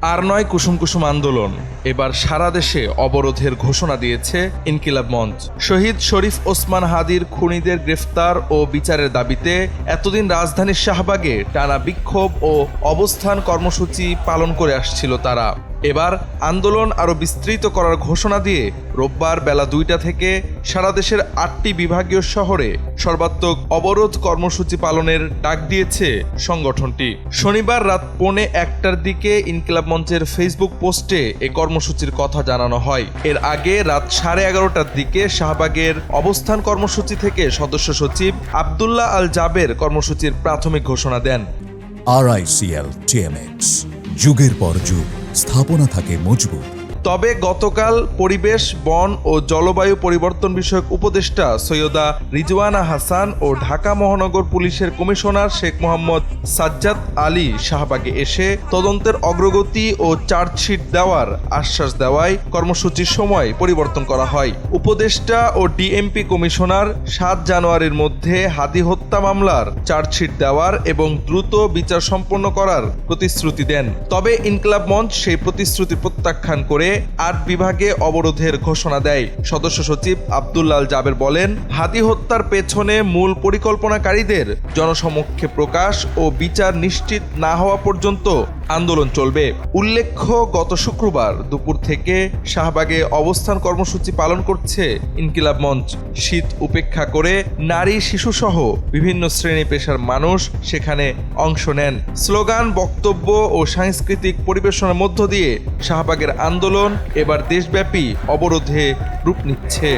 আর নয় কুসুম কুসুম আন্দোলন, এবার সারা দেশে অবরোধের ঘোষণা দিয়েছে ইনকিলাব মঞ্চ। শহীদ শরীফ ওসমান হাদির খুনিদের গ্রেফতার ও বিচারের দাবিতে এতদিন রাজধানীর শাহবাগে টানা বিক্ষোভ ও অবস্থান কর্মসূচি পালন করে আসছিল তারা। এবার আন্দোলন আরও বিস্তৃত করার ঘোষণা দিয়ে রোববার বেলা 2টা থেকে সারা দেশের 8টি বিভাগীয় শহরে সর্বাত্মক অবরোধ কর্মসূচি পালনের ডাক দিয়েছে সংগঠনটি। শনিবার রাত 1:45টার দিকে ইনকিলাব মঞ্চের ফেসবুক পোস্টে এ কর্মসূচির কথা জানানো হয়। এর আগে রাত 11:30টার দিকে শাহবাগের অবস্থান কর্মসূচি থেকে সদস্য সচিব আব্দুল্লাহ আল জাবের কর্মসূচির প্রাথমিক ঘোষণা দেন। RICL TMX, যুগের পর যুগ স্থাপনা থাকে মজবুত। তবে গতকাল পরিবেশ, বন ও জলবায়ু পরিবর্তন বিষয়ক উপদেষ্টা সৈয়দা রিজওয়ানা হাসান ও ঢাকা মহানগর পুলিশের কমিশনার শেখ মোহাম্মদ সাজ্জাদ আলী শাহবাগে এসে তদন্তের অগ্রগতি ও চার্জশিট দেওয়ার আশ্বাস দেওয়ায় কর্মসূচির সময় পরিবর্তন করা হয়। উপদেষ্টা ও ডিএমপি কমিশনার 7 জানুয়ারির মধ্যে হাদি হত্যা মামলার চার্জশিট দেওয়ার এবং দ্রুত বিচার সম্পন্ন করার প্রতিশ্রুতি দেন। তবে ইনকিলাব মঞ্চ সেই প্রতিশ্রুতি প্রত্যাখ্যান করে 8 বিভাগে অবরোধের ঘোষণা দেয়। সদস্য সচিব আব্দুল্লাহ আল জাবের বলেন, হাদি হত্যার পেছনে মূল পরিকল্পনাকারীদের জনসমক্ষে প্রকাশ ও বিচার নিশ্চিত না হওয়া পর্যন্ত আন্দোলন চলবে। উল্লেখ্য, গত শুক্রবার দুপুর থেকে শাহবাগে অবস্থান কর্মসূচি পালন করছে ইনকিলাব মঞ্চ। শীত উপেক্ষা করে নারী, শিশুসহ বিভিন্ন শ্রেণী পেশার মানুষ সেখানে অংশ নেন। স্লোগান, বক্তব্য ও সাংস্কৃতিক পরিবেশনার মধ্য দিয়ে শাহবাগের আন্দোলন এবার দেশব্যাপী অবরোধে রূপ নিচ্ছে।